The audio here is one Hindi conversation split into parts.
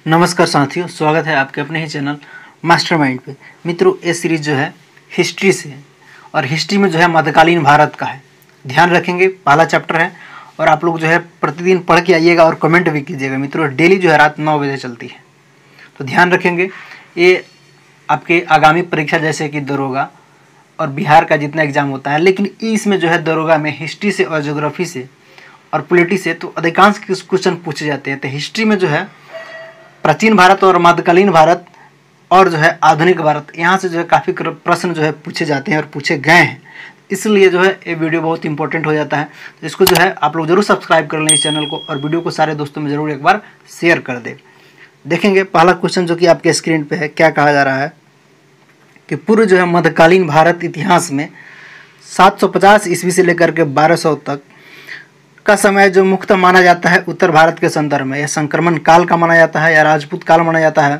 नमस्कार साथियों, स्वागत है आपके अपने ही चैनल मास्टरमाइंड पे। मित्रों, ये सीरीज जो है हिस्ट्री से है और हिस्ट्री में जो है मध्यकालीन भारत का है। ध्यान रखेंगे, पहला चैप्टर है और आप लोग जो है प्रतिदिन पढ़ के आइएगा और कमेंट भी कीजिएगा। मित्रों, डेली जो है रात 9 बजे चलती है, तो ध्यान रखेंगे। ये आपके आगामी परीक्षा जैसे कि दरोगा और बिहार का जितना एग्जाम होता है, लेकिन इसमें जो है दरोगा में हिस्ट्री से और ज्योग्राफी से और पॉलिटी से तो अधिकांश क्वेश्चन पूछे जाते हैं। तो हिस्ट्री में जो है प्राचीन भारत और मध्यकालीन भारत और जो है आधुनिक भारत, यहाँ से जो है काफ़ी प्रश्न जो है पूछे जाते हैं और पूछे गए हैं। इसलिए जो है ये वीडियो बहुत इंपॉर्टेंट हो जाता है। तो इसको जो है आप लोग जरूर सब्सक्राइब कर लें इस चैनल को और वीडियो को सारे दोस्तों में जरूर एक बार शेयर कर दें। देखेंगे पहला क्वेश्चन जो कि आपके स्क्रीन पे है। क्या कहा जा रहा है कि पूर्व जो है मध्यकालीन भारत इतिहास में 750 ईस्वी से लेकर के 1200 तक का समय जो मुख्यतः माना जाता है उत्तर भारत के संदर्भ में, यह संक्रमण काल का माना जाता है या राजपूत काल माना जाता है,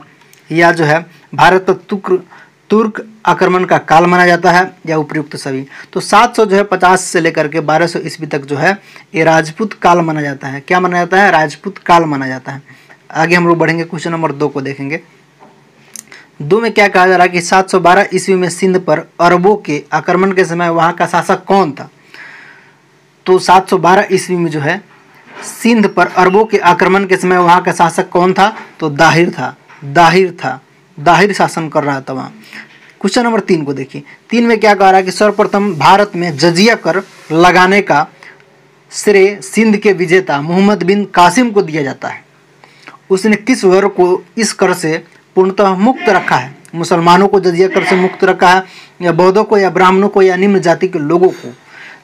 या जो है भारत पर तुर्क आक्रमण का काल माना जाता है, या उपयुक्त सभी। तो 700 जो है 50 से लेकर के 1200 ईस्वी तक जो है ये राजपूत काल माना जाता है। क्या माना जाता है? राजपूत काल माना जाता है। आगे हम लोग बढ़ेंगे, क्वेश्चन नंबर 2 को देखेंगे। 2 में क्या कहा जा रहा है कि 712 ईस्वी में सिंध पर अरबों के आक्रमण के समय वहाँ का शासक कौन था? तो 712 ईस्वी में जो है सिंध पर अरबों के आक्रमण के समय वहाँ का शासक कौन था? तो दाहिर था। दाहिर शासन कर रहा था वहाँ। क्वेश्चन नंबर 3 को देखिए। 3 में क्या कह रहा है कि सर्वप्रथम भारत में जजिया कर लगाने का श्रेय सिंध के विजेता मोहम्मद बिन कासिम को दिया जाता है। उसने किस वर्ग को इस कर से पूर्णतः मुक्त रखा है? मुसलमानों को जजिया कर से मुक्त रखा है, या बौद्धों को, या ब्राह्मणों को, या निम्न जाति के लोगों को?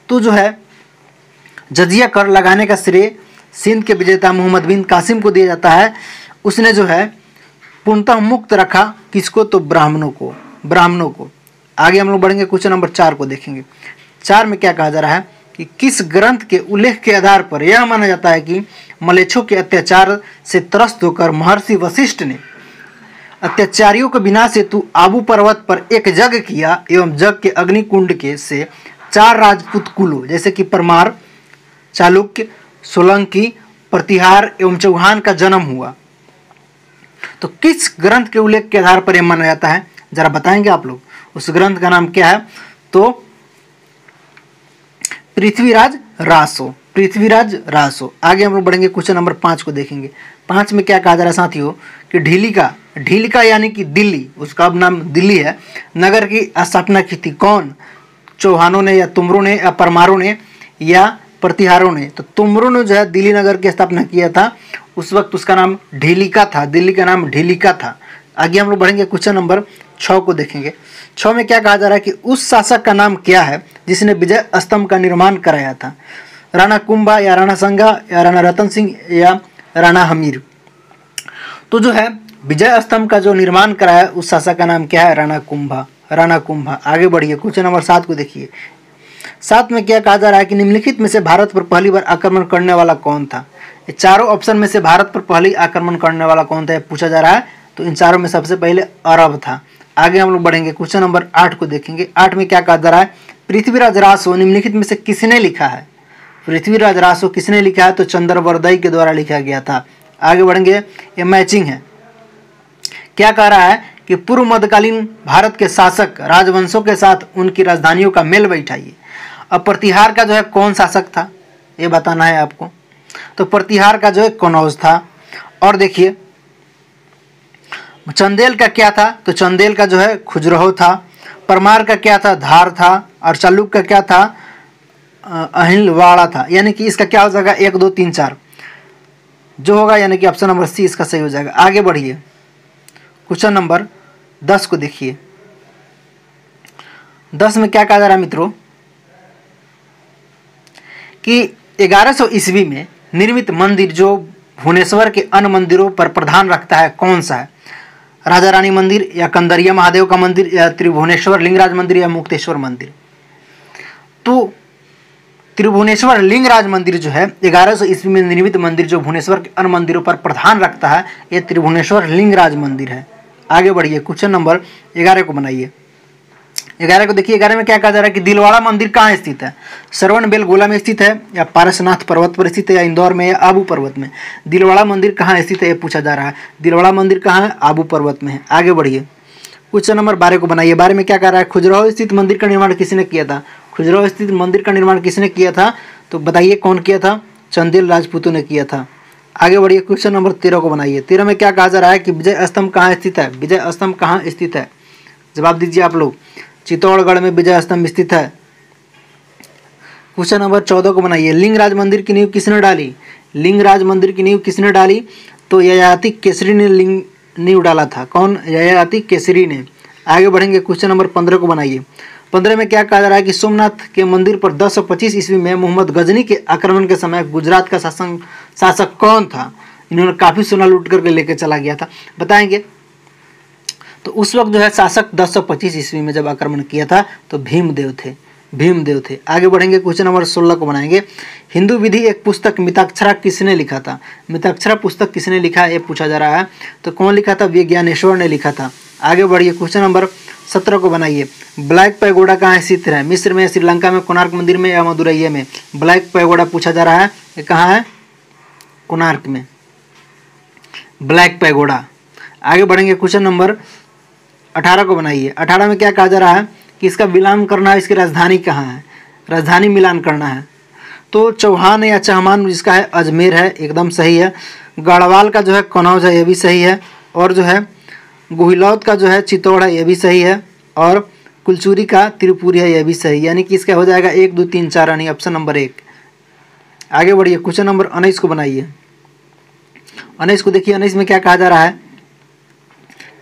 तो जो है जजिया कर लगाने का श्रेय सिंध के विजेता मोहम्मद बिन कासिम को दिया जाता है। उसने जो है पूर्णतः मुक्त रखा किसको? तो ब्राह्मणों को। आगे हम लोग बढ़ेंगे, क्वेश्चन नंबर 4 को देखेंगे। 4 में क्या कहा जा रहा है कि किस ग्रंथ के उल्लेख के आधार पर यह माना जाता है कि मलेच्छों के अत्याचार से त्रस्त होकर महर्षि वशिष्ठ ने अत्याचारियों के विनाश हेतु आबू पर्वत पर एक यज्ञ किया एवं यज्ञ के अग्निकुंड के से 4 राजपूत कुलों जैसे कि परमार, चालुक्य, सोलंकी, प्रतिहार एवं चौहान का जन्म हुआ? तो किस ग्रंथ के उल्लेख के आधार पर यह माना जाता है, जरा बताएंगे आप लोग? उस ग्रंथ का नाम क्या है? तो पृथ्वीराज रासो। आगे हम लोग बढ़ेंगे, क्वेश्चन नंबर 5 को देखेंगे। 5 में क्या कहा जा रहा है साथियों कि ढीलिका यानी कि दिल्ली, उसका अब नाम दिल्ली है, नगर की स्थापना की थी कौन? चौहानों ने, या तुमरों ने, या परमारों ने, या प्रतिहारों ने? तो तुमरों ने जो है दिल्ली नगर की स्थापना किया था। उस वक्त उसका नाम ढीलिका था, दिल्ली का नाम ढीलिका था। आगे हम लोग बढ़ेंगे, क्वेश्चन नंबर 6 को देखेंगे। 6 में क्या कहा जा रहा है कि उस शासक का नाम क्या है जिसने विजय स्तंभ का निर्माण कराया था? राणा कुंभा, या राणा संगा, या राणा रतन सिंह, या राणा हमीर? तो जो है विजय स्तंभ का जो निर्माण कराया उस शासक का नाम क्या है? राणा कुंभा। आगे बढ़िए, क्वेश्चन नंबर 7 को देखिए। 7 में क्या कहा जा रहा है कि निम्नलिखित में से भारत पर पहली बार आक्रमण करने वाला कौन था? ये चारों ऑप्शन में से भारत पर पहली आक्रमण करने वाला कौन था पूछा जा रहा है। तो इन चारों में सबसे पहले अरब था। आगे हम लोग बढ़ेंगे, क्वेश्चन नंबर 8 को देखेंगे। 8 में क्या कहा जा रहा है? पृथ्वीराज रासो निम्नलिखित में से किसने लिखा है? पृथ्वीराज रासो किसने लिखा है? तो चंद्रवर्दई के द्वारा लिखा गया था। आगे बढ़ेंगे, ये मैचिंग है। क्या कह रहा है कि पूर्व मध्यकालीन भारत के शासक राजवंशों के साथ उनकी राजधानियों का मेल बैठाइए। अब प्रतिहार का जो है कौन शासक था ये बताना है आपको। तो प्रतिहार का जो है कनौज था। और देखिए चंदेल का क्या था? तो चंदेल का जो है खुजरहो था। परमार का क्या था? धार था। और चालुक का क्या था? अहिलवाड़ा था। यानी कि इसका क्या हो जाएगा? 1 2 3 4 जो होगा, यानी कि ऑप्शन नंबर सी इसका सही हो जाएगा। आगे बढ़िए, क्वेश्चन नंबर 10 को देखिए। 10 में क्या कहा जा रहा है मित्रों कि 1100 ईस्वी में निर्मित मंदिर जो भुवनेश्वर के अन्य मंदिरों पर प्रधान रखता है कौन सा है? राजा रानी मंदिर, या कंदरिया महादेव का मंदिर, या त्रिभुवनेश्वर लिंगराज मंदिर, या मुक्तेश्वर मंदिर? तो त्रिभुवनेश्वर लिंगराज मंदिर जो है 1100 ईस्वी में निर्मित मंदिर जो भुवनेश्वर के अन्य मंदिरों पर प्रधान रखता है, यह त्रिभुवनेश्वर लिंगराज मंदिर है। आगे बढ़िए, क्वेश्चन नंबर 11 को बनाइए। 11 को देखिए, 11 में क्या कहा जा रहा है कि दिलवाड़ा मंदिर कहाँ स्थित है? श्रवण बेलगोला में स्थित है, या पारसनाथ पर्वत पर स्थित है, या इंदौर में, या आबू पर्वत में? दिलवाड़ा मंदिर कहाँ स्थित है ये पूछा जा रहा है। दिलवाड़ा मंदिर कहाँ है? आबू पर्वत में है। आगे बढ़िए, क्वेश्चन नंबर 12 को बनाइए। 12 में क्या कह रहा है? खजुराहो स्थित मंदिर का निर्माण किसने किया था? खजुराहो स्थित मंदिर का निर्माण किसने किया था? तो बताइए कौन किया था? चंदेल राजपूतों ने किया था। आगे बढ़िए, क्वेश्चन नंबर 13 को बनाइए। 13 में क्या कहा जा रहा है कि विजय स्तंभ कहाँ स्थित है? विजय स्तंभ कहाँ स्थित है? जवाब दीजिए आप लोग। चित्तौड़गढ़ में विजय स्तंभ स्थित है। क्वेश्चन नंबर 14 को बनाइए। लिंगराज मंदिर की नींव किसने डाली? लिंगराज मंदिर की नींव किसने डाली? तो ययाति केसरी ने नींव डाला था। कौन? ययाति केसरी ने। आगे बढ़ेंगे, क्वेश्चन नंबर 15 को बनाइए। 15 में क्या कहा जा रहा है कि सोमनाथ के मंदिर पर 1025 ईस्वी में मोहम्मद गजनी के आक्रमण के समय गुजरात का शासक कौन था? इन्होंने काफ़ी सोना लूट करके लेकर चला गया था, बताएंगे। तो उस वक्त जो है शासक 1025 ईस्वी में जब आक्रमण किया था तो भीमदेव थे, भीमदेव थे। आगे बढ़ेंगे, क्वेश्चन नंबर 16 को बनाएंगे। हिंदू विधि एक पुस्तक मिताक्षरा किसने लिखा था? मिताक्षरा पुस्तक किसने लिखा है ये पूछा जा रहा है। तो कौन लिखा था? विज्ञानेश्वर ने लिखा था। आगे बढ़िए, क्वेश्चन नंबर 17 को बनाइए। ब्लैक पैगोडा कहाँ स्थित है? मिस्र में, श्रीलंका में, कोणार्क मंदिर में, या मदुरैया में? ब्लैक पैगोडा पूछा जा रहा है, ये कहाँ है? कोणार्क में, ब्लैक पैगोडा। आगे बढ़ेंगे, क्वेश्चन नंबर 18 को बनाइए। 18 में क्या कहा जा रहा है कि इसका विलाम करना है, इसकी राजधानी कहाँ है? राजधानी मिलान करना है। तो चौहान या चहमान जिसका है अजमेर है, एकदम सही है। गढ़वाल का जो है कनौज है, ये भी सही है। और जो है गुहिलौत का जो है चित्तौड़ है, ये भी सही है। और कुलचुरी का त्रिपुरी है, ये भी सही। यानी कि इसका हो जाएगा 1 2 3 4, यानी ऑप्शन नंबर 1। आगे बढ़िए, क्वेश्चन नंबर 19 को बनाइए। 19 को देखिए। 19 में क्या कहा जा रहा है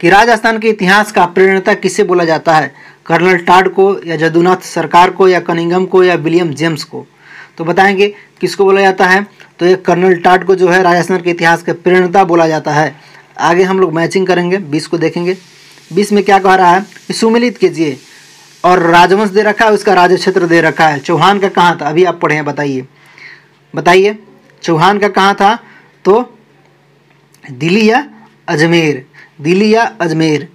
कि राजस्थान के इतिहास का प्रेरणता किसे बोला जाता है? कर्नल टाड को, या जदुनाथ सरकार को, या कनिंघम को, या विलियम जेम्स को? तो बताएंगे किसको बोला जाता है। तो ये कर्नल टाड को जो है राजस्थान के इतिहास का प्रेरणता बोला जाता है। आगे हम लोग मैचिंग करेंगे, 20 को देखेंगे। 20 में क्या कह रहा है कि सुमिलित कीजिए, और राजवंश दे रखा है, उसका राज्य क्षेत्र दे रखा है। चौहान का कहाँ था? अभी आप पढ़े हैं, बताइए बताइए। चौहान का कहाँ था? तो दिल्ली या अजमेर, दिल्ली या अजमेर।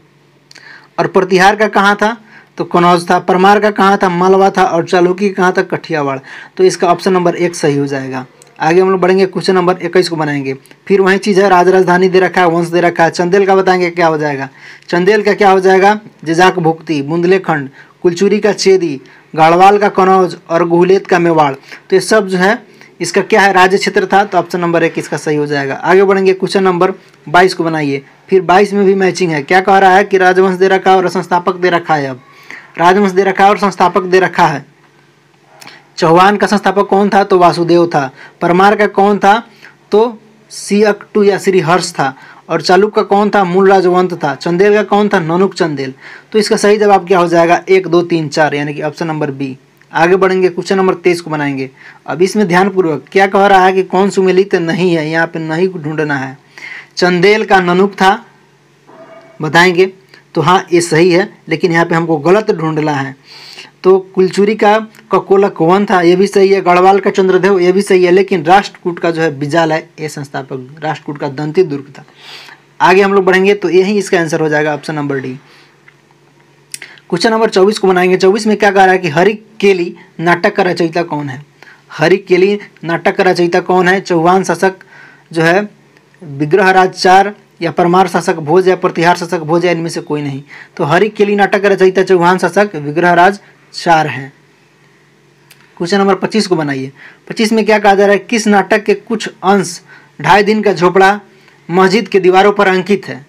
और प्रतिहार का कहाँ था? तो कनौज था। परमार का कहाँ था? मालवा था। और चालुक्य कहाँ था? कठियावाड़। तो इसका ऑप्शन नंबर 1 सही हो जाएगा। आगे हम लोग बढ़ेंगे, क्वेश्चन नंबर 21 को बनाएंगे। फिर वही चीज़ है, राजधानी दे रखा है, वंश दे रखा है। चंदेल का बताएंगे क्या हो जाएगा। चंदेल का क्या हो जाएगा? जिजाक भुक्ति, बुंदेलखंड, कुलचुरी का चेदी, गाड़वाल का कनौज, और गुहलेत का मेवाड़। तो ये सब जो है इसका क्या है? राज्य क्षेत्र था। तो ऑप्शन नंबर 1 इसका सही हो जाएगा। आगे बढ़ेंगे, क्वेश्चन नंबर 22 को बनाइए। फिर 22 में भी मैचिंग है। क्या कह रहा है कि राजवंश दे रखा है और संस्थापक दे रखा है। अब राजवंश दे रखा है और संस्थापक दे रखा है। चौहान का संस्थापक कौन था? तो वासुदेव था। परमार का कौन था? तो सियकटू या श्रीहर्ष था। और चालुक्य का कौन था? मूल राजवंत था। चंदेल का कौन था? ननुक चंदेल। तो इसका सही जवाब क्या हो जाएगा? 1 2 3 4, यानी कि ऑप्शन नंबर बी। आगे बढ़ेंगे, क्वेश्चन नंबर 23 को बनाएंगे। अब इसमें ध्यानपूर्वक क्या कह रहा है कि कौन सुमेलित नहीं है, यहाँ पे नहीं ढूंढना है। चंदेल का ननुक था, बताएंगे। तो हाँ ये सही है, लेकिन यहाँ पे हमको गलत ढूंढना है। तो कुलचुरी का ककोलक वन था, ये भी सही है। गढ़वाल का चंद्रदेव, ये भी सही है। लेकिन राष्ट्रकूट का जो है बिजाल है, ये संस्थापक राष्ट्रकूट का दंती दुर्ग था। आगे हम लोग बढ़ेंगे, तो यही इसका आंसर हो जाएगा, option number D. Question number 24 को बनाएंगे। 24 में क्या कह रहा है कि हरिकेली नाटक का रचयिता कौन है? हरिकेली नाटक का रचयिता कौन है? चौहान शासक जो है विग्रहराज 4, या परमार शासक भोज, या प्रतिहार शासक भोज, या इनमें से कोई नहीं। तो हरिकेली नाटक का रचयिता चौहान शासक विग्रहराज 4 हैं। क्वेश्चन नंबर 25 को बनाइए। 25 में क्या कहा जा रहा है? किस नाटक के कुछ अंश 2.5 दिन का झोपड़ा मस्जिद के दीवारों पर अंकित है?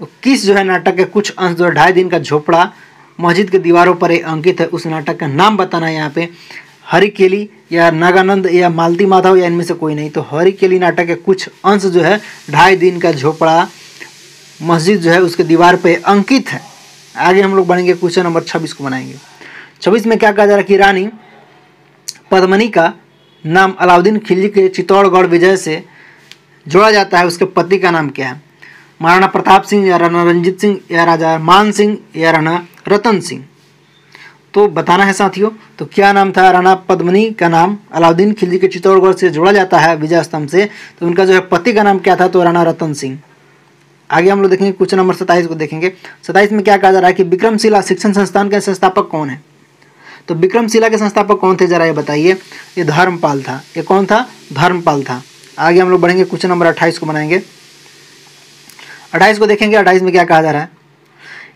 तो किस जो है नाटक के कुछ अंश जो 2.5 दिन का झोपड़ा मस्जिद के दीवारों पर अंकित है, उस नाटक का नाम बताना है यहाँ पे। हरिकेली, या नागानंद, या मालती माधव, या इनमें से कोई नहीं। तो हरिकेली नाटक के कुछ अंश जो है 2.5 दिन का झोपड़ा मस्जिद जो है उसके दीवार पे अंकित है। आगे हम लोग बढ़ेंगे, क्वेश्चन नंबर 26 को बनाएंगे। 26 में क्या कहा जा रहा है कि रानी पद्मिनी का नाम अलाउद्दीन खिलजी के चित्तौड़गढ़ विजय से जोड़ा जाता है, उसके पति का नाम क्या है? महाराणा प्रताप सिंह, या राणा रंजीत सिंह, या राजा मान सिंह, या राणा रतन सिंह? तो बताना है साथियों। तो क्या नाम था? राणा पद्मिनी का नाम अलाउद्दीन खिलजी के चित्तौड़गढ़ से जोड़ा जाता है विजय स्तंभ से। तो उनका जो है पति का नाम क्या था? तो राणा रतन सिंह। आगे हम लोग देखेंगे क्वेश्चन नंबर 27 को देखेंगे। 27 में क्या कहा जा रहा है कि विक्रमशिला शिक्षण संस्थान के संस्थापक कौन है। तो विक्रमशिला के संस्थापक कौन थे जरा ये बताइए। ये धर्मपाल था। ये कौन था? धर्मपाल था। आगे हम लोग बढ़ेंगे, क्वेश्चन नंबर 28 को बनाएंगे। 28 को देखेंगे। 28 में क्या कहा जा रहा है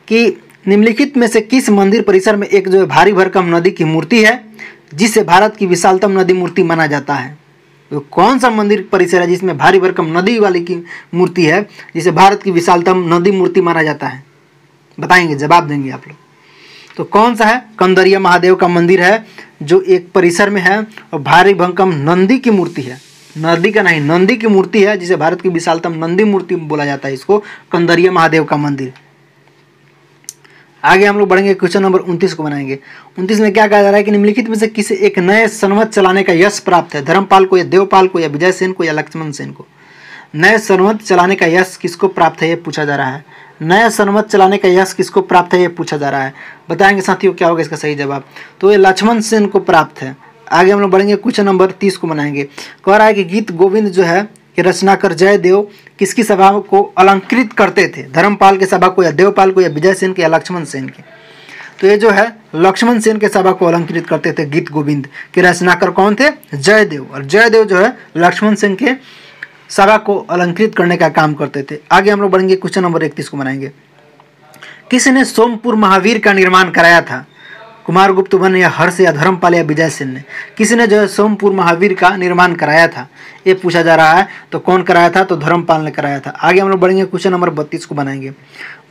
कि निम्नलिखित में से किस मंदिर परिसर में एक जो है भारी भरकम नदी की मूर्ति है जिसे भारत की विशालतम नदी मूर्ति माना जाता है। तो कौन सा मंदिर परिसर है जिसमें भारी भरकम नदी वाली की मूर्ति है जिसे भारत की विशालतम नदी मूर्ति माना जाता है? बताएंगे, जवाब देंगे आप लोग। तो कौन सा है? कंदरिया महादेव का मंदिर है जो एक परिसर में है और भारी भरकम नंदी की मूर्ति है। नदी का नहीं, नंदी की मूर्ति है जिसे भारत की विशालतम नंदी मूर्ति बोला जाता है। इसको कंदरिया महादेव का मंदिर। आगे हम लोग बढ़ेंगे, क्वेश्चन नंबर 29 को बनाएंगे। 29 में क्या कहा जा रहा है कि निम्नलिखित में से किसे एक नए संवत चलाने का यश प्राप्त है? धर्मपाल को या देवपाल को या विजय सेन को या लक्ष्मण सेन को? नए संवत चलाने का यश किसको प्राप्त है ये पूछा जा रहा है। नया संवत चलाने का यश किसको प्राप्त है ये पूछा जा रहा है। बताएंगे साथियों क्या होगा इसका सही जवाब। तो ये लक्ष्मण सेन को प्राप्त है। आगे हम लोग बढ़ेंगे, क्वेश्चन नंबर 30 को बनाएंगे। कह रहा है कि गीत गोविंद जो है कि रचनाकर जयदेव किसकी सभा को अलंकृत करते थे? धर्मपाल के सभा को या देवपाल को या विजय सेन के या लक्ष्मण सेन के? तो ये जो है लक्ष्मण सेन के सभा को अलंकृत करते थे गीत गोविंद के रचनाकर कौन थे? जयदेव। और जयदेव जो है लक्ष्मण सेन के सभा को अलंकृत करने का काम करते थे। आगे हम लोग बढ़ेंगे, क्वेश्चन नंबर 31 को बनाएंगे। किसने सोमपुर महावीर का निर्माण कराया था? कुमारगुप्त वन या हर्ष या धर्मपाल या विजय सेन ने? किसने जो है सोमपुर महावीर का निर्माण कराया था ये पूछा जा रहा है। तो कौन कराया था? तो धर्मपाल ने कराया था। आगे हम लोग बढ़ेंगे, क्वेश्चन नंबर 32 को बनाएंगे।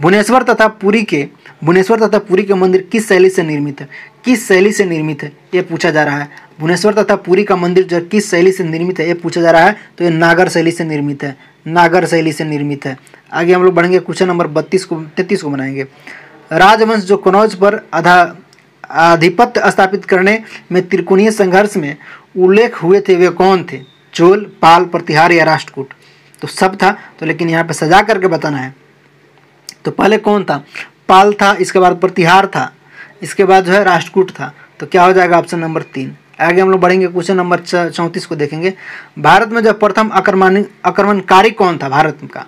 भुवनेश्वर तथा पुरी के मंदिर किस शैली से निर्मित है? किस शैली से निर्मित है ये पूछा जा रहा है। भुवनेश्वर तथा पुरी का मंदिर जो किस शैली से निर्मित है ये पूछा जा रहा है। तो ये नागर शैली से निर्मित है। नागर शैली से निर्मित है। आगे हम लोग बढ़ेंगे, क्वेश्चन नंबर 33 को बनाएंगे। राजवंश जो कनौज पर आधिपत्य स्थापित करने में त्रिकोणीय संघर्ष में उल्लेख हुए थे वे कौन थे? चोल, पाल, प्रतिहार या राष्ट्रकूट? तो सब था, तो लेकिन यहाँ पे सजा करके बताना है। तो पहले कौन था? पाल था, इसके बाद प्रतिहार था, इसके बाद जो है राष्ट्रकूट था। तो क्या हो जाएगा? Option number 3। आगे हम लोग बढ़ेंगे, क्वेश्चन नंबर 34 को देखेंगे। भारत में जो प्रथम आक्रमणकारी कौन था भारत का?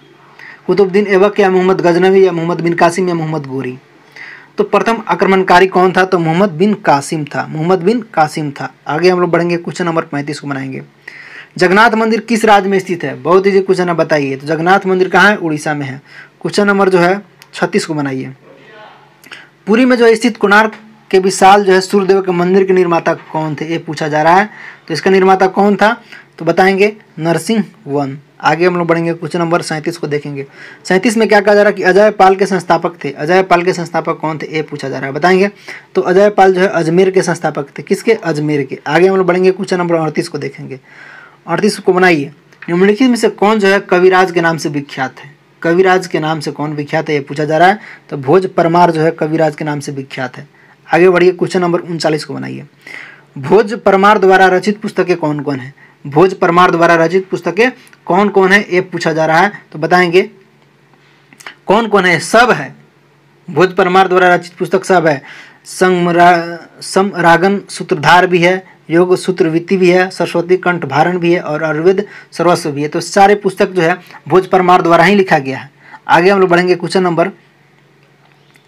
कुतुबुद्दीन ऐबक या मोहम्मद गजनवी या मोहम्मद बिन कासिम या मोहम्मद गोरी? तो प्रथम आक्रमणकारी कौन था? तो मोहम्मद बिन कासिम था। मोहम्मद बिन कासिम था। आगे हम लोग बढ़ेंगे, क्वेश्चन नंबर 35 को बनाएंगे। जगन्नाथ मंदिर किस राज्य में स्थित है? बहुत ही क्वेश्चन है, बताइए। तो जगन्नाथ मंदिर कहाँ है? उड़ीसा में है। क्वेश्चन नंबर जो है 36 को बनाइए। पुरी में जो स्थित कोणार्क के विशाल जो है सूर्यदेव के मंदिर के निर्माता कौन थे ये पूछा जा रहा है। तो इसका निर्माता कौन था? तो बताएंगे नरसिंह वन। आगे हम लोग बढ़ेंगे, क्वेश्चन नंबर 37 को देखेंगे। 37 में क्या कहा जा रहा है कि अजय पाल के संस्थापक थे। अजय पाल के संस्थापक कौन थे ये पूछा जा रहा है। बताएंगे। तो अजय पाल जो है अजमेर के संस्थापक थे। किसके? अजमेर के। आगे हम लोग बढ़ेंगे, क्वेश्चन नंबर 38 को देखेंगे। 38 को बनाइए। निम्नलिखित में से कौन जो है कविराज के नाम से विख्यात है? कविराज के नाम से कौन विख्यात है ये पूछा जा रहा है। तो भोज परमार जो है कविराज के नाम से विख्यात है। आगे बढ़िए, क्वेश्चन नंबर 39 को बनाइए। भोज परमार द्वारा रचित पुस्तकें कौन कौन है? भोज परमार द्वारा रचित पुस्तकें कौन कौन है ये पूछा जा रहा है। तो बताएंगे कौन कौन है? सब है। भोज परमार द्वारा रचित पुस्तक सब है। समरागन सूत्रधार भी है, योग सूत्रवृत्ति भी है, सरस्वती कंठ भारण भी है और आयुर्वेद सर्वस्व भी है। तो सारे पुस्तक जो है भोज परमार द्वारा ही लिखा गया है। आगे हम लोग बढ़ेंगे, क्वेश्चन नंबर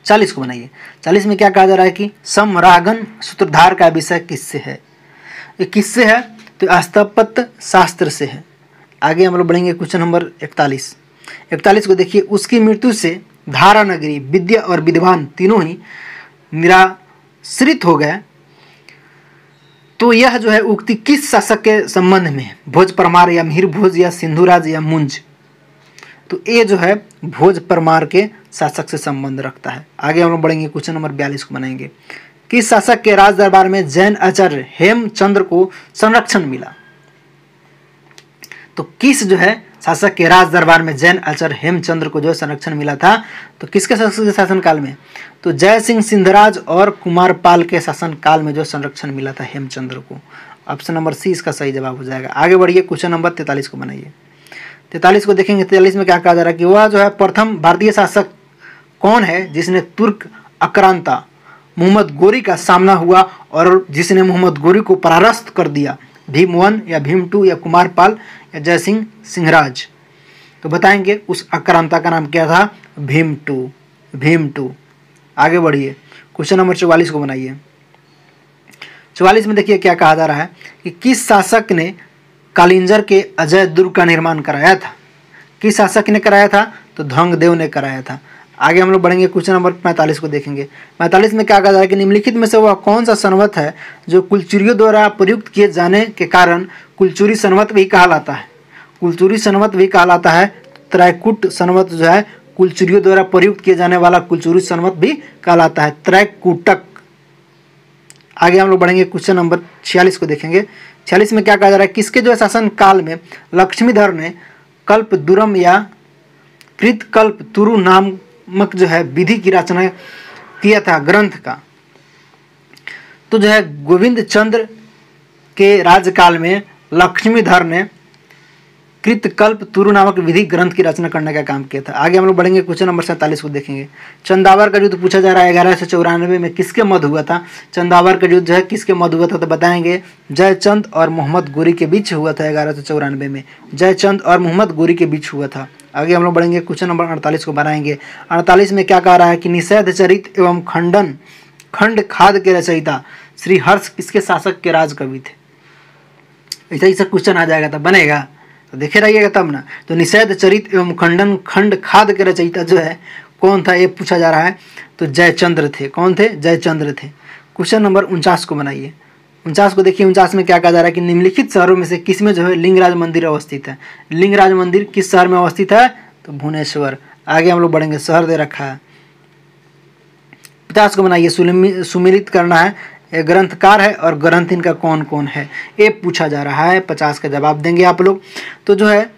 40 को बनाइए। 40 में क्या कहा जा रहा है कि समरागन सूत्रधार का विषय किससे है? ये किससे है? तो स्थापत्य शास्त्र से है। आगे हम लोग बढ़ेंगे, क्वेश्चन नंबर 41 को देखिए। उसकी मृत्यु से धारा नगरी, विद्या और विद्वान तीनों ही निराश्रित हो गए। तो यह जो है उक्ति किस शासक के संबंध में है? भोज परमार या मिहिर भोज या सिंधुराज या मुंज? तो ये जो है भोज परमार के शासक से संबंध रखता है। आगे हम लोग बढ़ेंगे, क्वेश्चन नंबर 42 को बनाएंगे। किस शासक के राज दरबार में जैन आचार्य हेमचंद्र को संरक्षण मिला? तो किस जो है शासक के राज दरबार में जैन आचार्य हेमचंद्र को जो संरक्षण मिला था? तो किसके शासन काल में? तो जय सिंह सिंधराज और कुमारपाल के शासन काल में जो संरक्षण मिला था हेमचंद्र को। ऑप्शन नंबर सी इसका सही जवाब हो जाएगा। आगे बढ़िए, क्वेश्चन नंबर 43 को बनाइए। 43 को देखेंगे। 43 में क्या कहा जा रहा है कि वह जो है प्रथम भारतीय शासक कौन है जिसने तुर्क आक्रांता मोहम्मद गोरी का सामना हुआ और जिसने मोहम्मद गोरी को परास्त कर दिया? भीम 1 या भीम 2 या कुमारपाल या जयसिंह सिंहराज? तो बताएंगे उस आक्रांता का नाम क्या था, भीम 2। आगे बढ़िए, क्वेश्चन नंबर 44 को बनाइए। 44 में देखिए क्या कहा जा रहा है कि किस शासक ने कालिंजर के अजय दुर्ग का निर्माण कराया था। किस शासक ने कराया था, तो ध्वंगदेव ने कराया था। आगे हम लोग बढ़ेंगे, क्वेश्चन नंबर 45 को देखेंगे। 45 में क्या कहा जा रहा है कि निम्नलिखित में से वह कौन सा संवत है जो कुलचुरियों द्वारा प्रयुक्त किए जाने के कारण कुलचुरी संवत भी कहलाता है। कुलचुरी संवत भी कहलाता है। त्रैकुट संवत जो है कुलचुरियों द्वारा प्रयुक्त किए जाने वाला कुलचुरी संवत भी कहलाता है, त्रैकुटक। आगे हम लोग बढ़ेंगे, क्वेश्चन नंबर 46 को देखेंगे। 46 में क्या कहा जा रहा है, किसके जो है शासन काल में लक्ष्मीधर ने कल्पद्रुम या कृतकल्पतरु नामक जो है विधि की रचना किया था ग्रंथ का। तो जो है गोविंद चंद्र के राज्यकाल में लक्ष्मीधर ने कृतकल्पतरु नामक विधि ग्रंथ की रचना करने का काम किया था। आगे हम लोग बढ़ेंगे, क्वेश्चन नंबर 47 को देखेंगे। चंदावर का युद्ध पूछा जा रहा है 1194 में किसके मध्य हुआ था। चंदावर का युद्ध जो है किसके मध्य हुआ था, तो बताएंगे जयचंद और मोहम्मद गोरी के बीच हुआ था। 1194 में जयचंद और मोहम्मद गोरी के बीच हुआ था। आगे हम लोग बढ़ेंगे, क्वेश्चन नंबर 48 को बनाएंगे। 48 में क्या कह रहा है कि निषेध चरित एवं खंड खाद के रचयिता श्री हर्ष किसके शासक के राज कवि थे। ऐसा क्वेश्चन आ जाएगा तब बनेगा, तो देखे रहिएगा तब ना। तो निषेध चरित एवं खंड खाद के रचयिता जो है कौन था, ये पूछा जा रहा है। तो जयचंद्र थे। कौन थे, जयचंद्र थे। क्वेश्चन नंबर 49 को बनाइए। 49 को देखिए। 49 में क्या कहा जा रहा है कि निम्नलिखित शहरों में से किस में जो है लिंगराज मंदिर अवस्थित है। लिंगराज मंदिर किस शहर में अवस्थित है, तो भुवनेश्वर। आगे हम लोग बढ़ेंगे, शहर दे रखा है। 50 को बनाइए। सुमिलित करना है, ये ग्रंथकार है और ग्रंथ इनका कौन कौन है, ये पूछा जा रहा है। 50 का जवाब देंगे आप लोग। तो जो है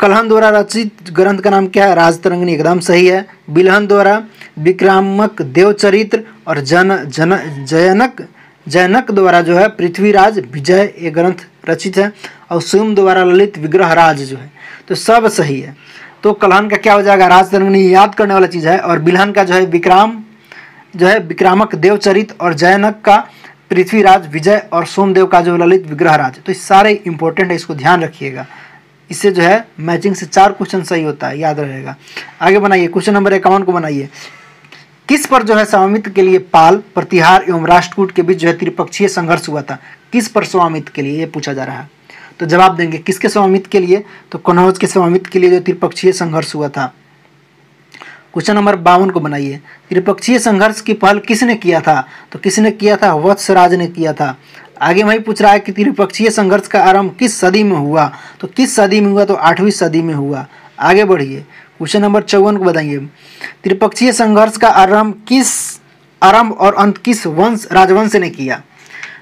कल्हन द्वारा रचित ग्रंथ का नाम क्या है, राजतरंगिणी, एकदम सही है। बिल्हन द्वारा विक्रामक देवचरित्र और जयनक द्वारा जो है पृथ्वीराज विजय ये ग्रंथ रचित है। और सुम द्वारा ललित विग्रहराज जो है, तो सब सही है। तो कल्हन का क्या हो जाएगा, राजतरंगिणी याद करने वाला चीज़ है। और बिल्हन का जो है विक्रामक देवचरित और जयनक का पृथ्वीराज विजय और सोमदेव का जो ललित विग्रहराज। तो ये सारे इंपॉर्टेंट है, इसको ध्यान रखिएगा। इससे जो है मैचिंग से 4 क्वेश्चन सही होता है, याद रहेगा। आगे बनाइए, क्वेश्चन नंबर 51 को बनाइए। किस पर जो है स्वामित्व के लिए पाल, प्रतिहार एवं राष्ट्रकूट के बीच जो है त्रिपक्षीय संघर्ष हुआ था। किस पर स्वामित्व के लिए, ये पूछा जा रहा है। तो जवाब देंगे किसके स्वामित्व के लिए, तो कन्नौज के स्वामित्व के लिए जो त्रिपक्षीय संघर्ष हुआ था। क्वेश्चन नंबर 52 को बनाइए। त्रिपक्षीय संघर्ष की पहल किसने किया था, तो किसने किया था, वत्सराज ने किया था। आगे वही पूछ रहा है कि त्रिपक्षीय संघर्ष का आरंभ किस सदी में हुआ, तो किस सदी में हुआ, तो 8वीं सदी में हुआ। आगे बढ़िए, क्वेश्चन नंबर 54 को बताइए। त्रिपक्षीय संघर्ष का आरंभ और अंत किस राजवंश ने किया,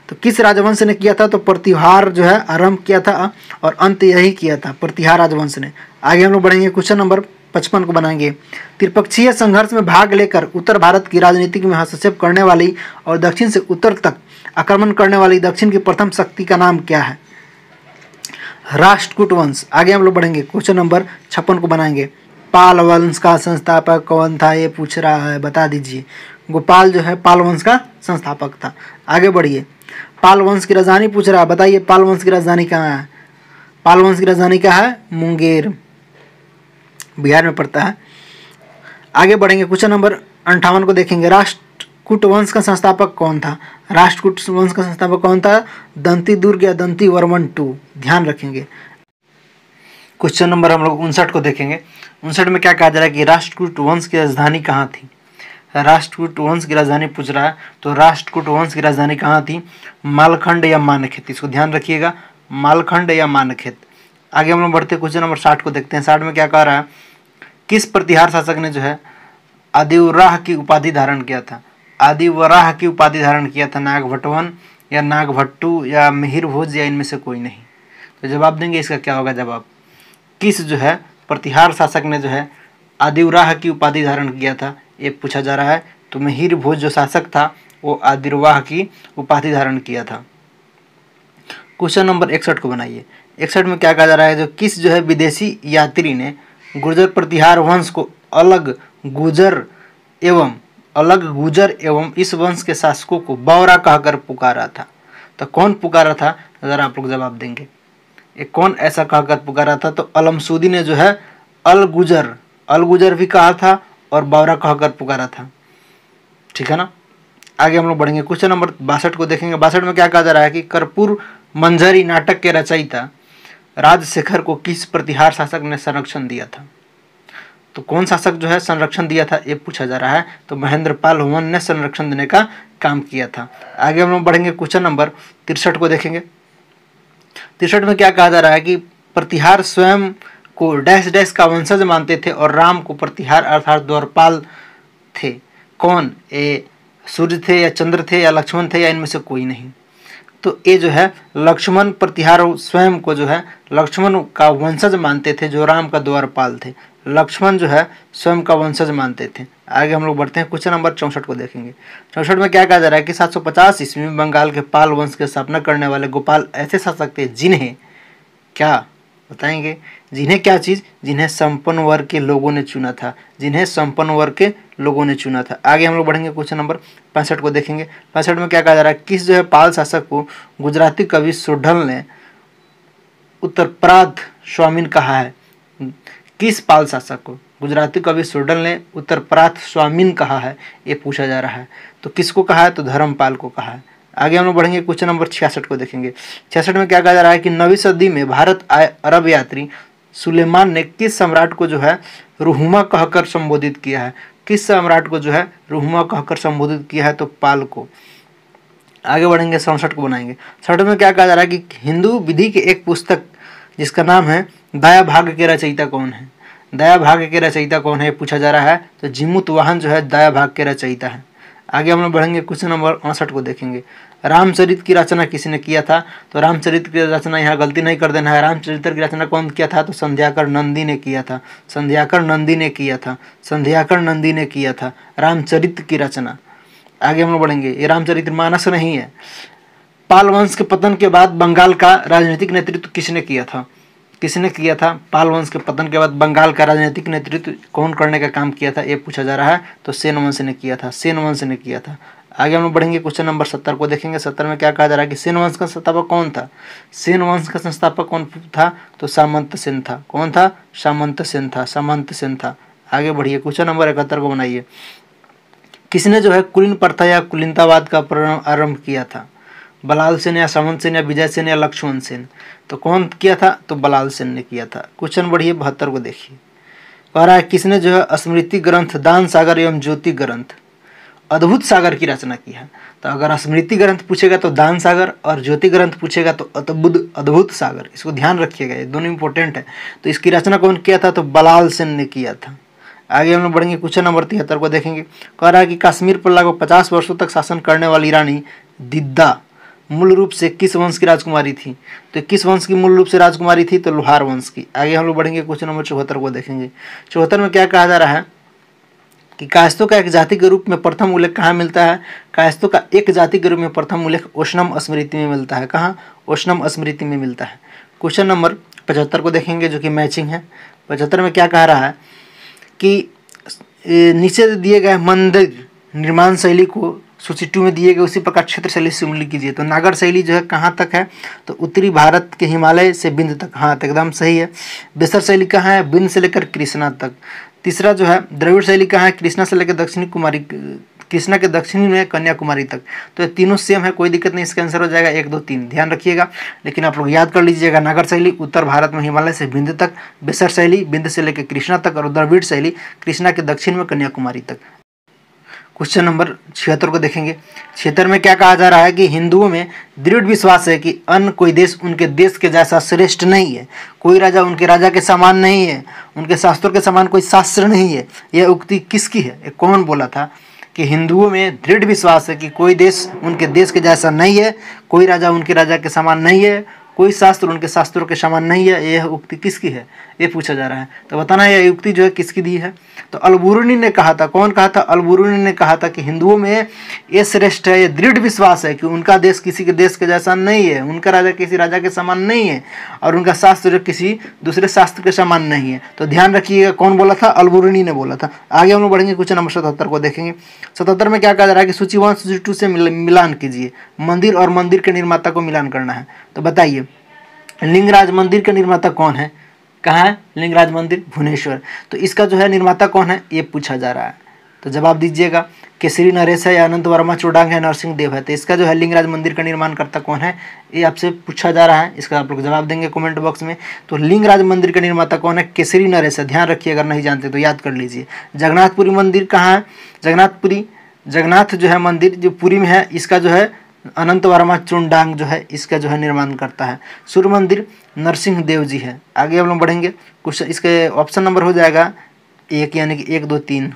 तो किस राजवंश ने किया था, तो प्रतिहार जो है आरंभ किया था और अंत यही किया था, प्रतिहार राजवंश ने। आगे हम लोग बढ़ेंगे, क्वेश्चन नंबर 55 को बनाएंगे। त्रिपक्षीय संघर्ष में भाग लेकर उत्तर भारत की राजनीति में हस्तक्षेप करने वाली और दक्षिण से उत्तर तक आक्रमण करने वाली दक्षिण की प्रथम शक्ति का नाम क्या है, राष्ट्रकूट वंश। आगे हम लोग बढ़ेंगे, क्वेश्चन नंबर 56 को बनाएंगे। पाल वंश का संस्थापक कौन था, ये पूछ रहा है, बता दीजिए। गोपाल जो है पाल वंश का संस्थापक था। आगे बढ़िए, पाल वंश की राजधानी पूछ रहा है, बताइए पाल वंश की राजधानी कहाँ है। पाल वंश की राजधानी क्या है, मुंगेर, बिहार में पड़ता है। आगे बढ़ेंगे, क्वेश्चन नंबर 58 को देखेंगे। राष्ट्रकूट वंश का संस्थापक कौन था, राष्ट्रकूट वंश का संस्थापक कौन था, दंती दुर्ग या दंती वर्मन 2, ध्यान रखेंगे। क्वेश्चन नंबर हम लोग 59 को देखेंगे। 59 में क्या कहा जा रहा है कि राष्ट्रकूट वंश की राजधानी कहाँ थी। राष्ट्रकूट वंश की राजधानी पूछ रहा है, तो राष्ट्रकूट वंश की राजधानी कहाँ थी, मालखंड या मानखेत, इसको ध्यान रखिएगा, मालखंड या मानखेत। आगे हम लोग बढ़ते क्वेश्चन नंबर 60 को देखते हैं। 60 में क्या कह रहा है, किस प्रतिहार शासक ने जो है आदिवराह की उपाधि धारण किया था। आदिवराह की उपाधि धारण किया था, नागभट्टवन या नागभट्टू या मिहिर भोज या इनमें से कोई नहीं। तो जवाब देंगे इसका क्या होगा जवाब, किस जो है प्रतिहार शासक ने जो है आदिवराह की उपाधि धारण किया था, ये पूछा जा रहा है। तो मिहिर भोज जो शासक था वो आदिवराह की उपाधि धारण किया था। क्वेश्चन नंबर 61 को बनाइए। 61 में क्या कहा जा रहा है, जो किस जो है विदेशी यात्री ने गुर्जर प्रतिहार वंश को अलग गुजर एवं इस वंश के शासकों को बौरा कहकर पुकारा था। तो कौन पुकारा था, ज़रा आप लोग जवाब देंगे, ये कौन ऐसा कहकर पुकारा था। तो अलमसूदी ने जो है अलगुजर भी कहा था और बावरा कहकर पुकारा था। ठीक है ना। आगे हम लोग बढ़ेंगे, क्वेश्चन नंबर 62 को देखेंगे। 62 में क्या कहा जा रहा है कि कर्पूर मंजरी नाटक के रचयिता राजशेखर को किस प्रतिहार शासक ने संरक्षण दिया था? तो कौन शासक जो है संरक्षण दिया था ये पूछा जा रहा है। तो महेंद्रपाल वन ने संरक्षण देने का काम किया था। आगे हम लोग बढ़ेंगे, क्वेश्चन नंबर 63 को देखेंगे। 63 में क्या कहा जा रहा है कि प्रतिहार स्वयं को डैश डैश का वंशज मानते थे और राम को प्रतिहार अर्थात द्वारपाल थे। कौन? ये सूर्य थे या चंद्र थे या लक्ष्मण थे या इनमें से कोई नहीं। तो ये जो है लक्ष्मण प्रतिहार स्वयं को जो है लक्ष्मण का वंशज मानते थे जो राम का द्वारपाल थे। लक्ष्मण जो है स्वयं का वंशज मानते थे। आगे हम लोग बढ़ते हैं, क्वेश्चन नंबर 64 को देखेंगे। 64 में क्या कहा जा रहा है कि 750 ईस्वी में बंगाल के पाल वंश की स्थापना करने वाले गोपाल ऐसे शासक थे जिन्हें क्या बताएंगे? जिन्हें क्या चीज़? जिन्हें संपन्न वर्ग के लोगों ने चुना था, जिन्हें संपन्न वर्ग के लोगों ने चुना था। आगे हम लोग बढ़ेंगे, क्वेश्चन नंबर 65 को देखेंगे। 65 में क्या कहा जा रहा है? किस जो है पाल शासक को गुजराती कवि सोढल ने उत्तरप्राद स्वामीन कहा है? किस पाल शासक को गुजराती कवि सोढल ने उत्तरप्राद स्वामीन कहा है, ये पूछा जा रहा है। तो किसको कहा है? तो धर्मपाल को कहा है। आगे हम लोग बढ़ेंगे, क्वेश्चन नंबर 66 को देखेंगे। 66 में क्या कहा जा रहा है कि 9वीं सदी में भारत आए अरब यात्री सुलेमान ने किस सम्राट को जो है रुहुमा कहकर संबोधित किया है? किस सम्राट को जो है रुहुमा कहकर संबोधित किया है? तो पाल को। आगे बढ़ेंगे, 67 को बनाएंगे। 67 में क्या कहा जा रहा है कि हिंदू विधि की एक पुस्तक जिसका नाम है दया भाग्य के रचयिता कौन है? दया भाग्य के रचयिता कौन है पूछा जा रहा है। तो जिमुत वाहन जो है दया भाग्य के रचयिता है। आगे हम लोग बढ़ेंगे, क्वेश्चन नंबर 59 को देखेंगे। रामचरित की रचना किसने किया था? तो रामचरित की रचना, यहाँ गलती नहीं कर देना है, रामचरित्र की रचना कौन किया था? तो संध्याकर नंदी ने किया था। संध्याकर नंदी ने किया था। संध्याकर नंदी ने किया था रामचरित की रचना। आगे हम लोग बढ़ेंगे, ये रामचरितमानस नहीं है। पाल वंश के पतन के बाद बंगाल का राजनीतिक नेतृत्व किसने किया था? किसने किया था? पाल वंश के पतन के बाद बंगाल का राजनीतिक नेतृत्व कौन करने का काम किया था ये पूछा जा रहा है। तो सेन वंश ने किया था। सेन वंश ने किया था। आगे हम लोग बढ़ेंगे, क्वेश्चन नंबर 70 को देखेंगे। 70 में क्या कहा जा रहा है कि सेन वंश का संस्थापक कौन था? सेन वंश का संस्थापक कौन था? तो सामंत सेन था। कौन था? सामंत सेन था। सामंत सेन था। आगे बढ़िए, क्वेश्चन नंबर 71 को बनाइए। किसने जो है कुलीन प्रथा या कुलीनतावाद का आरंभ किया था? बलाल सेन या सामंत सेन या विजय सेन या लक्ष्मण सेन? तो कौन किया था? तो बलाल सेन ने किया था। क्वेश्चन बढ़िए 72 को देखिए। कह रहा है किसने जो है स्मृति ग्रंथ दान सागर एवं ज्योति ग्रंथ अद्भुत सागर की रचना की है? तो अगर स्मृति ग्रंथ पूछेगा तो दान सागर और ज्योति ग्रंथ पूछेगा तो अद्भुत सागर। इसको ध्यान रखिएगा, ये दोनों इंपॉर्टेंट है। तो इसकी रचना कौन किया था? तो बलाल सेन ने किया था। आगे हम लोग बढ़ेंगे, क्वेश्चन नंबर 73 को देखेंगे। कह रहा है कि कश्मीर पर लगभग 50 वर्षों तक शासन करने वाली रानी दिद्दा मूल रूप से किस वंश की राजकुमारी थी? तो किस वंश की मूल रूप से राजकुमारी थी? तो लोहार वंश की। आगे हम लोग बढ़ेंगे, क्वेश्चन नंबर 74 को देखेंगे। 74 में क्या कहा जा रहा है कि कायस्थों का एक जाति के रूप में प्रथम उल्लेख कहाँ मिलता है? कायस्थों का एक जाति के रूप में प्रथम उल्लेख ओशनम स्मृति में मिलता है। कहाँ? ओशनम स्मृति में मिलता है। क्वेश्चन नंबर 75 को देखेंगे जो कि मैचिंग है। 75 में क्या कह रहा है कि नीचे दिए गए मंदिर निर्माण शैली को सूची 2 में दिए गए उसी प्रकार क्षेत्र शैली से उल्लेख कीजिए। तो नागर शैली जो है कहाँ तक है? तो उत्तरी भारत के हिमालय से बिंद तक। हाँ, तो एकदम सही है। बेसर शैली कहाँ है? बिंद से लेकर कृष्णा तक। तीसरा जो है द्रविड़ शैली कहाँ है? कृष्णा से लेकर दक्षिणी कुमारी, कृष्णा के दक्षिणी में कन्याकुमारी तक। तो ये तीनों सेम है, कोई दिक्कत नहीं। इसका आंसर हो जाएगा 1, 2, 3। ध्यान रखिएगा, लेकिन आप लोग याद कर लीजिएगा। नागर शैली उत्तर भारत में हिमालय से बिंद तक, बेसर शैली बिंद से लेकर कृष्णा तक और द्रविड़ शैली कृष्णा के दक्षिण में कन्याकुमारी तक। क्वेश्चन नंबर 76 को देखेंगे। 76 में क्या कहा जा रहा है कि हिंदुओं में दृढ़ विश्वास है कि अन्य कोई देश उनके देश के जैसा श्रेष्ठ नहीं है, कोई राजा उनके राजा के समान नहीं है, उनके शास्त्रों के समान कोई शास्त्र नहीं है। यह उक्ति किसकी है? ये कौन बोला था कि हिंदुओं में दृढ़ विश्वास है कि कोई देश उनके देश के जैसा नहीं है, कोई राजा उनके राजा के समान नहीं है, कोई शास्त्र उनके शास्त्रों के समान नहीं है? यह उक्ति किसकी है ये पूछा जा रहा है। तो बताना है यह उक्ति जो है किसकी दी है। तो अलबुरुनी ने कहा था। कौन कहा था? अलबुरुनी ने कहा था कि हिंदुओं में ये श्रेष्ठ है, ये दृढ़ विश्वास है कि उनका देश किसी के देश के जैसा नहीं है, उनका राजा किसी राजा के समान नहीं है और उनका शास्त्र किसी दूसरे शास्त्र के समान नहीं है। तो ध्यान रखिएगा, कौन बोला था? अलबुरुनी ने बोला था। आगे हम लोग बढ़ेंगे, क्वेश्चन नंबर 77 को देखेंगे। 77 में क्या कहा जा रहा है कि सूची 1 सूची 2 से मिलान कीजिए। मंदिर और मंदिर के निर्माता को मिलान करना है। तो बताइए लिंगराज मंदिर के निर्माता कौन है? कहाँ है लिंगराज मंदिर? भुवनेश्वर। तो इसका जो है निर्माता कौन है ये पूछा जा रहा है, तो जवाब दीजिएगा केसरी नरेश है या अनंत वर्मा चुडांग है नरसिंह देव है। तो इसका जो है लिंगराज मंदिर का निर्माणकर्ता कौन है ये आपसे पूछा जा रहा है, इसका आप लोग जवाब देंगे कमेंट बॉक्स में। तो लिंगराज मंदिर का निर्माता कौन है? केसरी नरेश है, ध्यान रखिए, अगर नहीं जानते तो याद कर लीजिए। जगन्नाथपुरी मंदिर कहाँ है? जगन्नाथ जो है मंदिर जो पुरी में है, इसका जो है अनंत वर्मा चुडांग जो है इसका जो है निर्माण करता है। सूर्य मंदिर नरसिंह देव जी है। आगे हम लोग बढ़ेंगे, कुछ इसके ऑप्शन नंबर हो जाएगा 1 यानी कि 1 2 3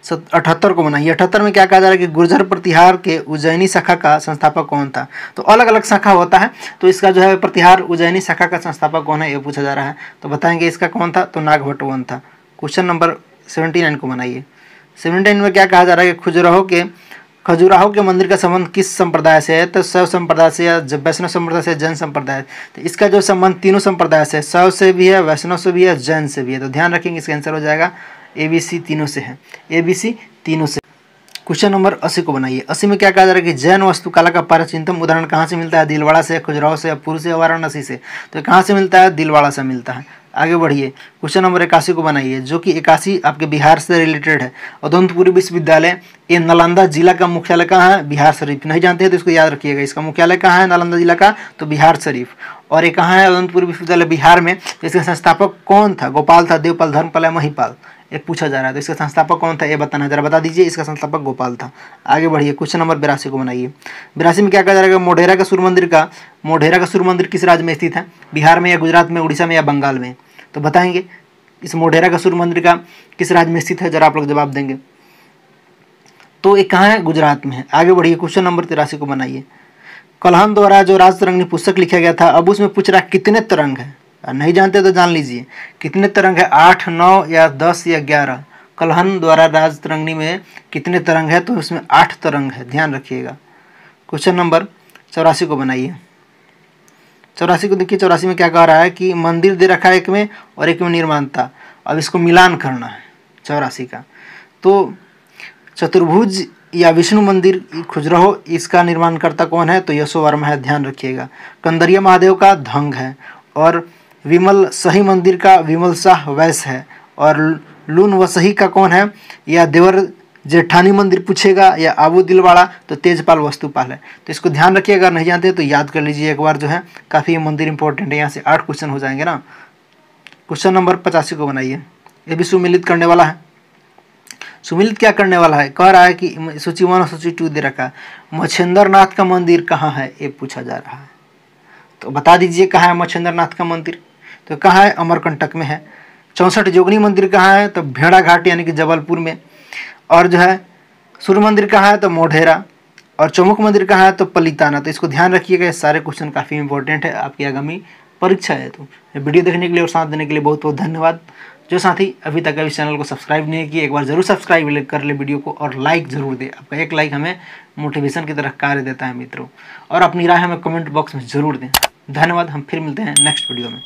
78 को बनाइए। 78 में क्या कहा जा रहा है कि गुर्जर प्रतिहार के उज्जैनी शाखा का संस्थापक कौन था? तो अलग अलग शाखा होता है, तो इसका जो है प्रतिहार उज्जैनी शाखा का संस्थापक कौन है ये पूछा जा रहा है। तो बताएंगे इसका कौन था? तो नागभट्टवन था। क्वेश्चन नंबर 79 को बनाइए। 79 में क्या कहा जा रहा है कि खजुराहो के मंदिर का संबंध किस संप्रदाय से है? तो शैव संप्रदाय से या वैष्णव संप्रदाय से, जैन संप्रदाय। तो इसका जो संबंध तीनों संप्रदाय से, शैव से भी है, वैष्णव से भी है, जैन से भी है। तो ध्यान रखेंगे इसका आंसर हो जाएगा ABC तीनों से है, ABC तीनों से। क्वेश्चन नंबर 80 को बनाइए। 80 में क्या कहा जा रहा है कि जैन वास्तुकला का प्राचीनतम उदाहरण कहाँ से मिलता है? दिलवाड़ा से, खजुराहो से, पुरी से, वाराणसी से। तो कहाँ से मिलता है? दिलवाड़ा से मिलता है। आगे बढ़िए, क्वेश्चन नंबर 81 को बनाइए, जो कि 81 आपके बिहार से रिलेटेड है। उदंतपुरी विश्वविद्यालय ये नालंदा जिला का मुख्यालय कहाँ है? बिहार शरीफ। नहीं जानते हैं तो इसको याद रखिएगा, इसका मुख्यालय कहाँ है नालंदा जिला का? तो बिहार शरीफ। और ये कहाँ है? उदंतपुरी विश्वविद्यालय बिहार में। इसका संस्थापक कौन था? गोपाल था, देवपाल, धर्मपाल या महिपाल, ये पूछा जा रहा है। तो इसका संस्थापक कौन था ये बताना है, जरा बता दीजिए। इसका संस्थापक गोपाल था। आगे बढ़िए, क्वेश्चन नंबर 82 को बनाइए। 82 में क्या कहा जा रहा है? मोढेरा का सूर्य मंदिर किस राज्य में स्थित है? बिहार में या गुजरात में, उड़ीसा में या बंगाल में? तो बताएंगे इस मोढेरा का सूर्य मंदिर का किस राज्य में स्थित है, जरा आप लोग जवाब देंगे। तो ये कहाँ है? गुजरात में है। आगे बढ़िए, क्वेश्चन नंबर 83 को बनाइए। कल्हण द्वारा जो राजतरंगिणी पुस्तक लिखा गया था, अब उसमें पूछ रहा है कितने तरंग है? नहीं जानते तो जान लीजिए कितने तरंग है, 8, 9 या 10 या 11। कल्हण द्वारा राजतरंगिणी में कितने तरंग है? तो उसमें 8 तरंग है, ध्यान रखिएगा। क्वेश्चन नंबर 84 को बनाइए। 84 को देखिए, 84 में क्या कह रहा है कि मंदिर दे रखा है एक में और एक में निर्माणता, अब इसको मिलान करना है 84 का। तो चतुर्भुज या विष्णु मंदिर खजुराहो, इसका निर्माणकर्ता कौन है? तो यशो वर्मा है, ध्यान रखिएगा। कंदरिया महादेव का धंग है। और विमल सही मंदिर का विमल शाह वैश्य है। और लून वसही का कौन है? या देवर जेठानी मंदिर पूछेगा या आबू दिलवाड़ा, तो तेजपाल वस्तुपाल है। तो इसको ध्यान रखिएगा, अगर नहीं जानते तो याद कर लीजिए एक बार, जो है काफ़ी मंदिर इंपॉर्टेंट है, यहाँ से 8 क्वेश्चन हो जाएंगे ना। क्वेश्चन नंबर 85 को बनाइए। ये भी सुमिलित करने वाला है। सुमिलित क्या करने वाला है? कह रहा है कि सूची 1 और सूची 2 दे रखा है। मच्छेंद्र नाथ का मंदिर कहाँ है ये पूछा जा रहा है। तो बता दीजिए कहाँ है मच्छेंद्र नाथ का मंदिर? तो कहाँ है? अमरकंटक में है। 64 जोगनी मंदिर कहाँ है? तो भेड़ा घाट यानी कि जबलपुर में। और जो है सूर्य मंदिर कहाँ है? तो मोढेरा। और चौमुख मंदिर कहाँ है? तो पलिताना। तो इसको ध्यान रखिएगा, ये सारे क्वेश्चन काफ़ी इंपॉर्टेंट है आपकी आगामी परीक्षा है। तो वीडियो देखने के लिए और साथ देने के लिए बहुत बहुत धन्यवाद। जो साथी अभी तक इस चैनल को सब्सक्राइब नहीं किए, एक बार जरूर सब्सक्राइब कर ले वीडियो को, और लाइक जरूर दे। आपका एक लाइक हमें मोटिवेशन की तरह कार्य देता है मित्रों। और अपनी राय हमें कमेंट बॉक्स में जरूर दें। धन्यवाद। हम फिर मिलते हैं नेक्स्ट वीडियो में।